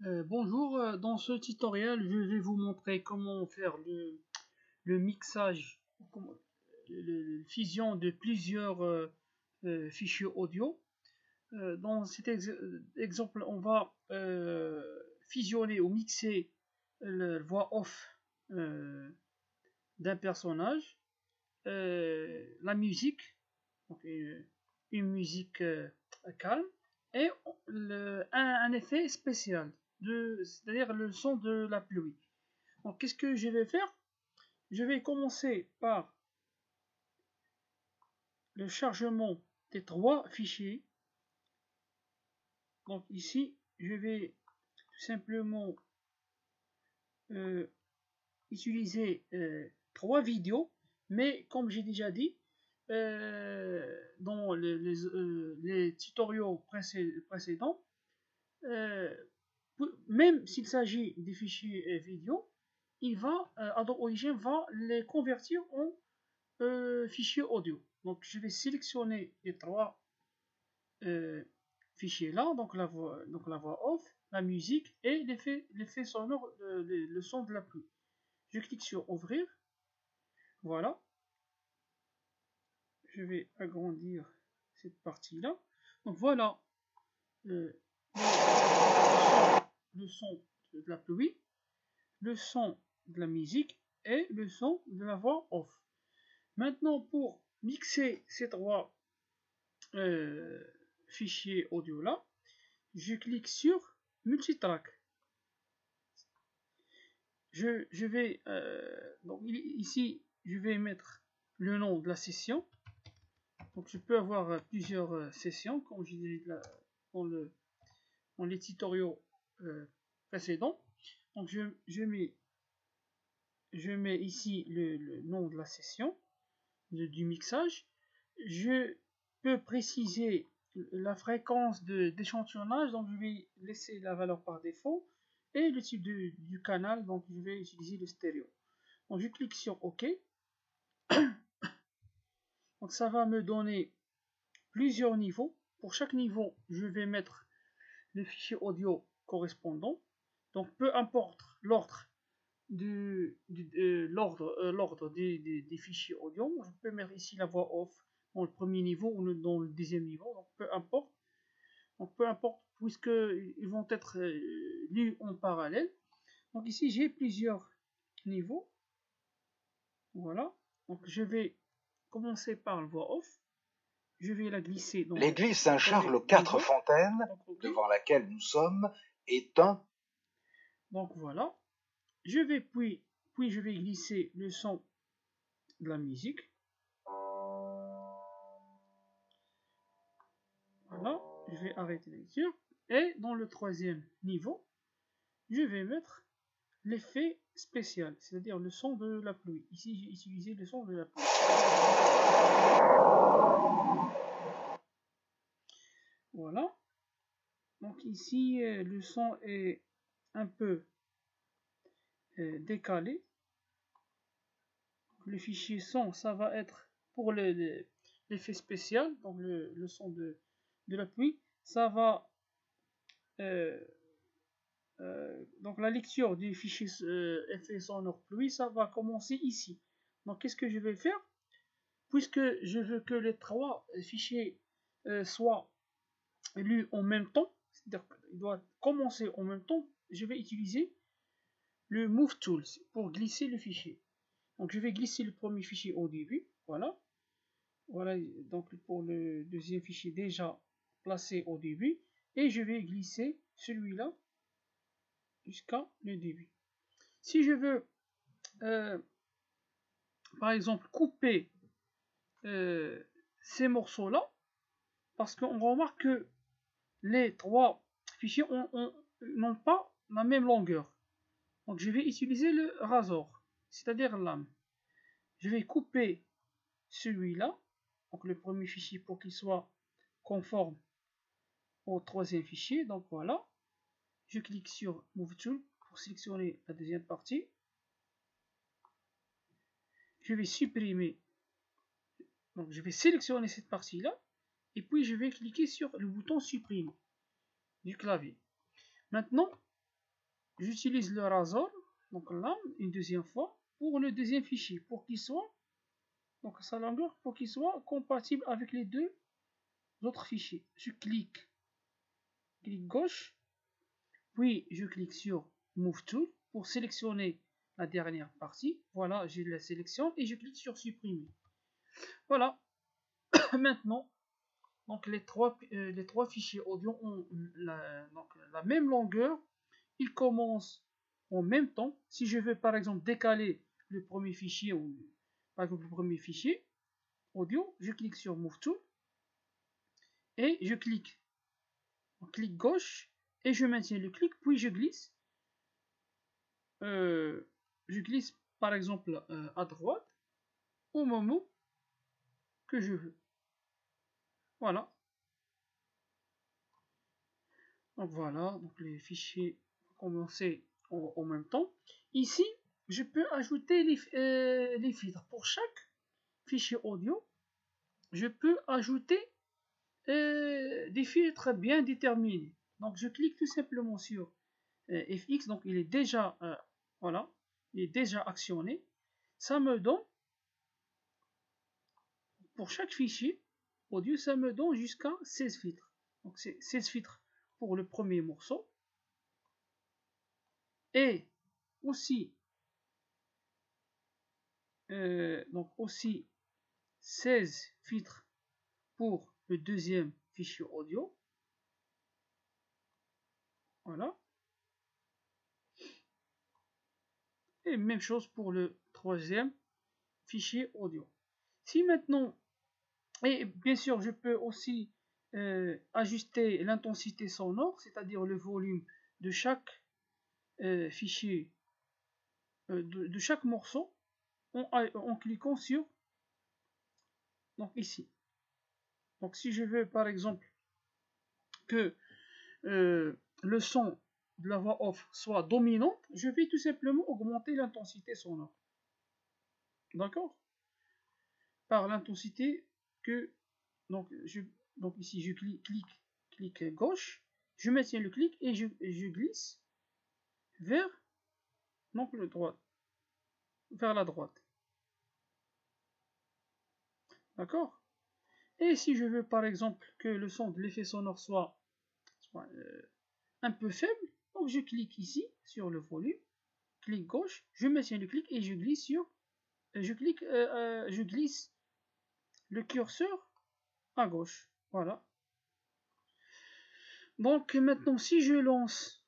Bonjour, dans ce tutoriel, je vais vous montrer comment faire le mixage, la fusion de plusieurs fichiers audio. Dans cet exemple, on va fusionner ou mixer la voix off d'un personnage, la musique, donc une musique calme, et un effet spécial, c'est-à-dire le son de la pluie. Donc qu'est-ce que je vais faire? Je vais commencer par le chargement des trois fichiers. Donc ici, je vais tout simplement utiliser trois vidéos, mais comme j'ai déjà dit, dans les tutoriaux précédents, même s'il s'agit des fichiers vidéo, Adobe Audition va les convertir en fichiers audio. Donc je vais sélectionner les trois fichiers là, donc la voix off, la musique et l'effet sonore, le son de la pluie. Je clique sur ouvrir. Voilà. Je vais agrandir cette partie là. Donc voilà le son de la pluie, le son de la musique et le son de la voix off. Maintenant, pour mixer ces trois fichiers audio là, je clique sur multitrack. Je vais donc ici je vais mettre le nom de la session. Donc je peux avoir plusieurs sessions comme je disais dans les tutoriaux précédents. Donc je mets ici le nom de la session du mixage. Je peux préciser la fréquence d'échantillonnage, donc je vais laisser la valeur par défaut, et le type du canal, donc je vais utiliser le stéréo. Donc je clique sur OK. Donc ça va me donner plusieurs niveaux. Pour chaque niveau, je vais mettre les fichiers audio correspondants. Donc peu importe l'ordre l'ordre des fichiers audio, je peux mettre ici la voix off dans le premier niveau ou dans le deuxième niveau, donc peu importe. Donc peu importe, puisqu'ils vont être lus en parallèle. Donc ici j'ai plusieurs niveaux. Voilà. Donc je vais commencer par la voix off. Je vais la glisser dans l'église Saint-Charles aux Quatre-Fontaines, devant laquelle nous sommes, est un... Donc voilà. Je vais puis je vais glisser le son de la musique. Voilà. Je vais arrêter la lecture. Et dans le troisième niveau, je vais mettre l'effet spécial, c'est-à-dire le son de la pluie. Ici, j'ai utilisé le son de la pluie. Voilà. Donc ici, le son est un peu décalé. Le fichier son, ça va être pour l'effet spécial, donc le son de la pluie. Ça va... donc la lecture du fichier effet sonore pluie, ça va commencer ici. Donc qu'est-ce que je vais faire? Puisque je veux que les trois fichiers soient lus en même temps, c'est-à-dire qu'ils doivent commencer en même temps, je vais utiliser le Move Tools pour glisser le fichier. Donc je vais glisser le premier fichier au début, voilà. Voilà, donc pour le deuxième fichier déjà placé au début, et je vais glisser celui-là jusqu'à le début. Si je veux, par exemple, couper ces morceaux-là, parce qu'on remarque que les trois fichiers n'ont pas la même longueur. Donc je vais utiliser le rasor, c'est-à-dire lame. Je vais couper celui-là, donc le premier fichier pour qu'il soit conforme au troisième fichier. Donc voilà, je clique sur Move Tool pour sélectionner la deuxième partie. Je vais supprimer, donc je vais sélectionner cette partie-là, et puis je vais cliquer sur le bouton supprimer du clavier. Maintenant, j'utilise le Razor, donc là, une deuxième fois, pour le deuxième fichier, pour qu'il soit, donc sa longueur, pour qu'il soit compatible avec les deux autres fichiers. Je clique gauche, puis je clique sur Move Tool pour sélectionner la dernière partie. Voilà, je la sélectionne et je clique sur supprimer. Voilà. Maintenant, donc les trois fichiers audio ont la même longueur. Ils commencent en même temps. Si je veux par exemple décaler le premier fichier ou par exemple le premier fichier audio, je clique sur Move Tool et je clique gauche et je maintiens le clic, puis je glisse. Je glisse par exemple à droite au moment que je veux. Voilà. Donc voilà, donc les fichiers vont commencer en même temps. Ici, je peux ajouter les filtres. Pour chaque fichier audio, je peux ajouter des filtres bien déterminés. Donc je clique tout simplement sur FX, donc il est déjà voilà, il est déjà actionné. Ça me donne pour chaque fichier audio, ça me donne jusqu'à 16 filtres. Donc c'est 16 filtres pour le premier morceau. Et aussi, donc aussi 16 filtres pour le deuxième fichier audio. Voilà. Et même chose pour le troisième fichier audio. Si maintenant, et bien sûr, je peux aussi ajuster l'intensité sonore, c'est-à-dire le volume de chaque fichier, de chaque morceau, en cliquant sur, donc ici. Donc si je veux par exemple que le son de la voix off soit dominante, je vais tout simplement augmenter l'intensité sonore. D'accord? Par l'intensité que donc ici je clique gauche, je maintiens le clic et je glisse vers donc le droit, vers la droite. D'accord? Et si je veux par exemple que le son de l'effet sonore soit un peu faible, donc je clique ici sur le volume, clic gauche, je maintiens le clic et je glisse sur je glisse le curseur à gauche. Voilà. Donc maintenant, si je lance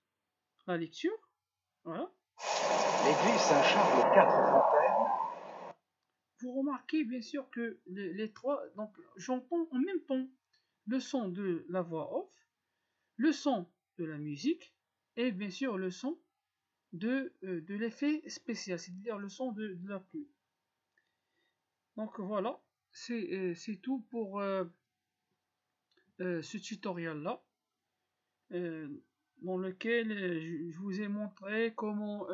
la lecture, voilà. L'église Saint-Charles 4 Fontaines. Vous remarquez bien sûr que les trois, donc j'entends en même temps le son de la voix off, le son de la musique et bien sûr le son de l'effet spécial, c'est-à-dire le son de la pluie. Donc voilà, c'est tout pour ce tutoriel-là, dans lequel je vous ai montré comment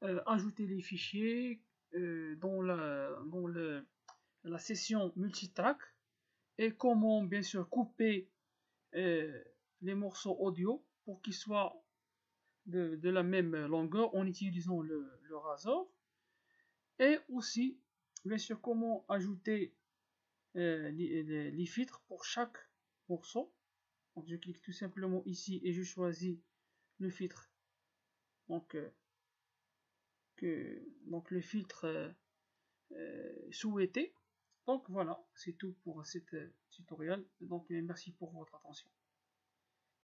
ajouter les fichiers dans la session multitrack et comment bien sûr couper les morceaux audio pour qu'ils soient de la même longueur en utilisant le Razor, et aussi bien sûr comment ajouter les filtres pour chaque morceau. Donc je clique tout simplement ici et je choisis le filtre, donc le filtre souhaité. Donc voilà, c'est tout pour cet tutoriel. Donc merci pour votre attention.